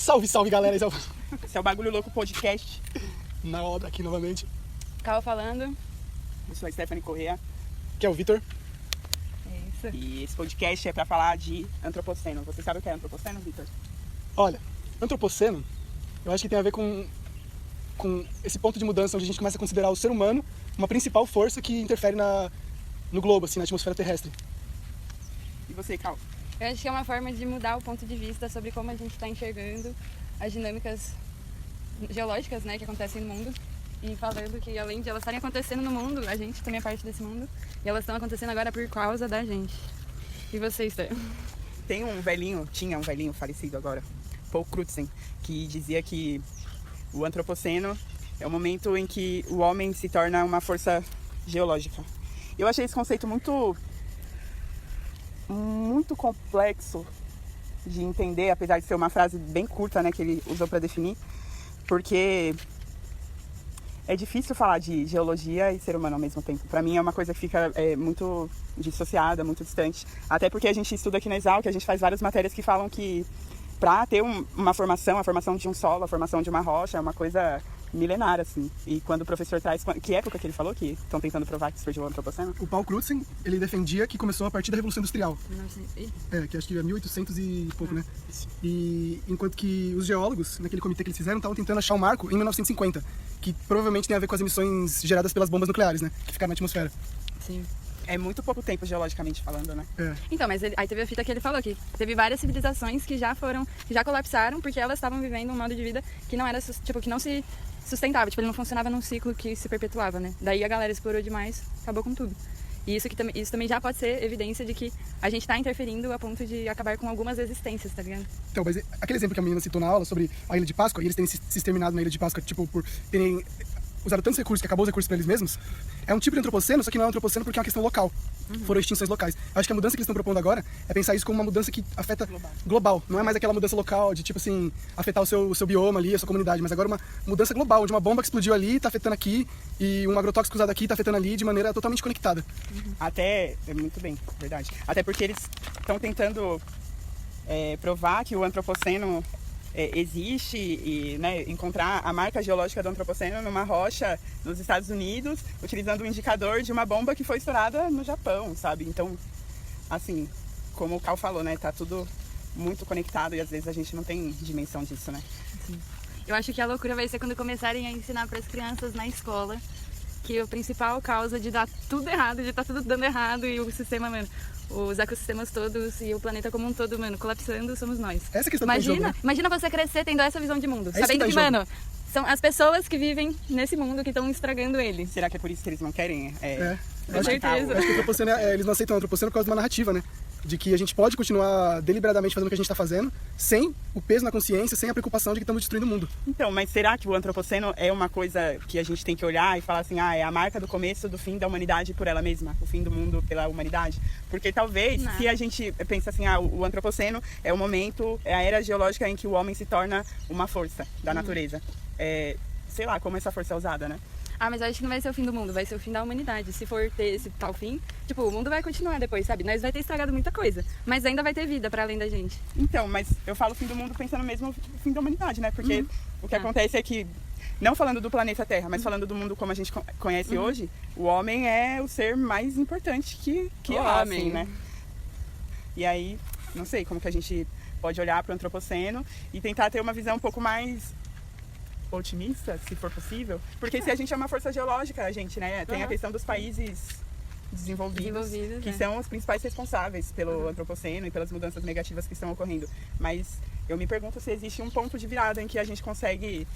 Salve, salve, galera. Esse é o Bagulho Louco Podcast. Na obra aqui novamente. Cal falando. Eu sou a Stephanie Corrêa. Que é o Vitor. É isso. E esse podcast é pra falar de antropoceno. Você sabe o que é antropoceno, Vitor? Olha, antropoceno, eu acho que tem a ver com esse ponto de mudança onde a gente começa a considerar o ser humano uma principal força que interfere no globo, assim, na atmosfera terrestre. E você, Cal? Eu acho que é uma forma de mudar o ponto de vista sobre como a gente está enxergando as dinâmicas geológicas, né, que acontecem no mundo. E falando que além de elas estarem acontecendo no mundo, a gente também é parte desse mundo. E elas estão acontecendo agora por causa da gente. E você, Esther? Tinha um velhinho falecido agora, Paul Crutzen, que dizia que o antropoceno é o momento em que o homem se torna uma força geológica. Eu achei esse conceito muito complexo de entender, apesar de ser uma frase bem curta, né, que ele usou para definir, porque é difícil falar de geologia e ser humano ao mesmo tempo. Para mim é uma coisa que fica muito dissociada, muito distante. Até porque a gente estuda aqui na Exalc, a gente faz várias matérias que falam que para ter uma formação, a formação de um solo, a formação de uma rocha, é uma coisa milenar, assim. E quando o professor traz... Que época que ele falou que estão tentando provar que surgiu o antropoceno? O Paul Crutzen, ele defendia que começou a partir da Revolução Industrial. 1900. Que acho que é 1800 e pouco, né? E enquanto que os geólogos, naquele comitê que eles fizeram, estavam tentando achar um marco em 1950, que provavelmente tem a ver com as emissões geradas pelas bombas nucleares, né? Que ficaram na atmosfera. Sim. É muito pouco tempo geologicamente falando, né? Então, mas aí teve a fita que ele falou que teve várias civilizações que já colapsaram porque elas estavam vivendo um modo de vida que não era, que não se sustentava, ele não funcionava num ciclo que se perpetuava, né? Daí a galera explorou demais, acabou com tudo. E isso também já pode ser evidência de que a gente tá interferindo a ponto de acabar com algumas existências, tá ligado? Então, mas aquele exemplo que a menina citou na aula sobre a Ilha de Páscoa, e eles terem se exterminado na Ilha de Páscoa, por terem usaram tantos recursos que acabou os recursos para eles mesmos, é um tipo de antropoceno, só que não é um antropoceno porque é uma questão local. Foram extinções locais. Eu acho que a mudança que eles estão propondo agora é pensar isso como uma mudança que afeta global. Não é mais aquela mudança local de, afetar o seu bioma ali, a sua comunidade, mas agora uma mudança global, onde uma bomba que explodiu ali está afetando aqui e um agrotóxico usado aqui está afetando ali de maneira totalmente conectada. Até, muito bem, verdade. Até porque eles estão tentando provar que o antropoceno existe e, né, encontrar a marca geológica do antropoceno numa rocha nos Estados Unidos, utilizando o indicador de uma bomba que foi estourada no Japão, sabe? Então, assim, como o Cal falou, né, tá tudo muito conectado e às vezes a gente não tem dimensão disso, né? Sim. Eu acho que a loucura vai ser quando começarem a ensinar para as crianças na escola que a principal causa de dar tudo errado, de estar tudo dando errado e o sistema, mano, os ecossistemas todos e o planeta como um todo, mano, colapsando, somos nós. Essa é a questão do jogo, né? Imagina você crescer tendo essa visão de mundo, É sabendo que que, tá mano, são as pessoas que vivem nesse mundo que estão estragando ele. Será que é por isso que eles não querem? Com certeza. Eu acho que o antropoceno, eles não aceitam o antropoceno por causa de uma narrativa, né? De que a gente pode continuar deliberadamente fazendo o que a gente está fazendo, sem o peso na consciência, sem a preocupação de que estamos destruindo o mundo. Então, mas será que o antropoceno é uma coisa que a gente tem que olhar e falar assim, é a marca do começo do fim da humanidade por ela mesma, o fim do mundo pela humanidade? Porque talvez, se a gente pensa assim, o antropoceno é o momento, é a era geológica em que o homem se torna uma força da natureza. Sei lá como essa força é usada, né? Mas eu acho que não vai ser o fim do mundo, vai ser o fim da humanidade. Se for ter esse tal fim, o mundo vai continuar depois, sabe? Nós vai ter estragado muita coisa, mas ainda vai ter vida para além da gente. Então, mas eu falo fim do mundo pensando mesmo no fim da humanidade, né? Porque o que acontece é que, não falando do planeta Terra, mas falando do mundo como a gente conhece hoje, o homem é o ser mais importante que há, assim, né? E aí, não sei como que a gente pode olhar para o antropoceno e tentar ter uma visão um pouco mais otimista, se for possível, porque se a gente é uma força geológica, a gente, né, tem a questão dos países desenvolvidos que são os principais responsáveis pelo antropoceno e pelas mudanças negativas que estão ocorrendo. Mas eu me pergunto se existe um ponto de virada em que a gente consegue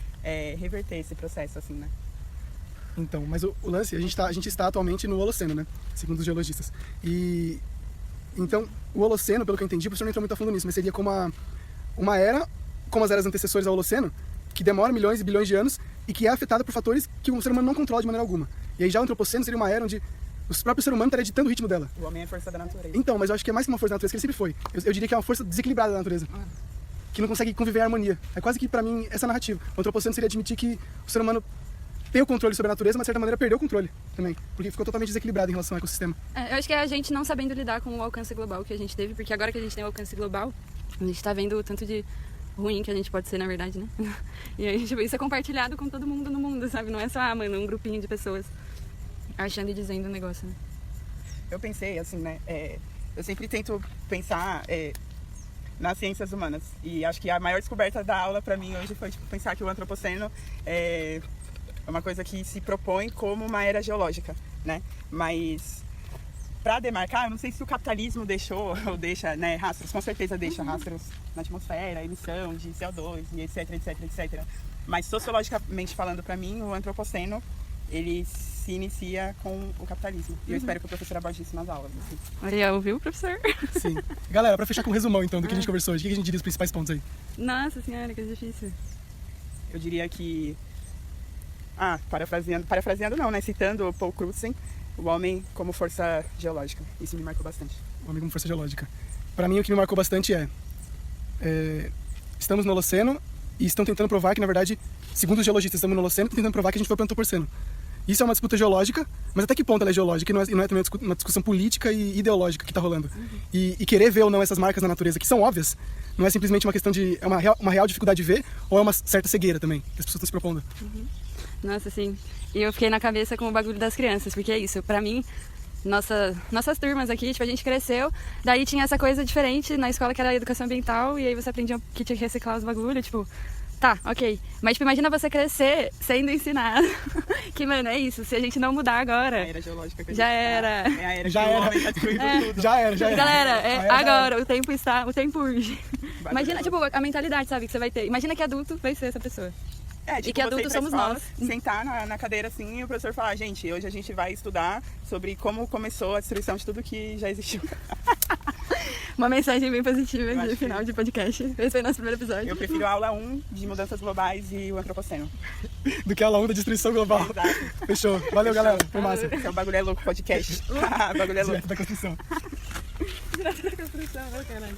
reverter esse processo, assim, né? Então, mas o lance, a gente está atualmente no Holoceno, né? Segundo os geologistas. E então, o Holoceno, pelo que eu entendi, o professor não entrou muito a fundo nisso, mas seria como uma era, como as eras antecessoras ao Holoceno, que demora milhões e bilhões de anos e que é afetada por fatores que o ser humano não controla de maneira alguma. E aí já o antropoceno seria uma era onde o próprio ser humano estaria ditando o ritmo dela. O homem é a força da natureza. Então, mas eu acho que é mais que uma força da natureza, que ele sempre foi. Eu diria que é uma força desequilibrada da natureza. Que não consegue conviver em harmonia. É quase que, pra mim, essa narrativa. O antropoceno seria admitir que o ser humano tem o controle sobre a natureza, mas de certa maneira perdeu o controle também. Porque ficou totalmente desequilibrado em relação ao ecossistema. Eu acho que é a gente não sabendo lidar com o alcance global que a gente teve, porque agora que a gente tem o alcance global, a gente tá vendo o tanto de ruim que a gente pode ser, na verdade, né? E aí, tipo, isso é compartilhado com todo mundo no mundo, sabe? Não é só, mano, um grupinho de pessoas achando e dizendo um negócio, né? Eu pensei, assim, né? Eu sempre tento pensar nas ciências humanas. E acho que a maior descoberta da aula pra mim hoje foi tipo, pensar que o antropoceno é uma coisa que se propõe como uma era geológica, né? Mas para demarcar, eu não sei se o capitalismo deixou ou deixa, né, rastros, com certeza deixa rastros na atmosfera, emissão de CO2 e etc, etc, etc. Mas sociologicamente falando, para mim, o antropoceno, ele se inicia com o capitalismo. E eu espero que o professor aborde isso nas aulas. Assim. Olha, ouviu, professor? Sim. Galera, pra fechar com um resumão, então, do que a gente conversou hoje, o que a gente diria os principais pontos aí? Nossa senhora, que difícil. Eu diria que... parafraseando não, né? Citando o Paul Crutzen, o homem como força geológica. Isso me marcou bastante. O homem como força geológica. Pra mim, o que me marcou bastante estamos no Holoceno e estão tentando provar que, na verdade, segundo os geologistas, estamos no Holoceno, estão tentando provar que a gente foi pro Antropoceno. Isso é uma disputa geológica, mas até que ponto ela é geológica e não é também uma discussão política e ideológica que está rolando. E querer ver ou não essas marcas na natureza, que são óbvias, não é simplesmente uma questão de... É uma real dificuldade de ver ou é uma certa cegueira também, que as pessoas estão se propondo. Nossa, sim. E eu fiquei na cabeça com o bagulho das crianças, porque é isso, pra mim, nossas turmas aqui, tipo, a gente cresceu, daí tinha essa coisa diferente na escola que era a educação ambiental, e aí você aprendia que tinha que reciclar os bagulhos, tipo, tá, ok. Mas, tipo, imagina você crescer sendo ensinado. Que, mano, é isso, se a gente não mudar agora... A era geológica que a gente já era. É a era Já que era. o homem tá destruindo tudo. Já era. Galera, agora, o tempo urge. Imagina, tipo, a mentalidade, sabe, que você vai ter. Imagina que adulto vai ser essa pessoa. Tipo, E que você ir adultos pra somos escola, nós. Sentar na cadeira assim e o professor falar, gente, hoje a gente vai estudar sobre como começou a destruição de tudo que já existiu. Uma mensagem bem positiva Eu acho de que- final de podcast. Esse foi o nosso primeiro episódio. Eu prefiro a aula 1 de mudanças globais e o antropoceno. Do que a aula 1 da destruição global. Exato. Fechou. Valeu, galera. Foi massa. Esse é o Bagulho é Louco podcast. Bagulho é Louco. Direto da construção. Direto da construção, né, caralho?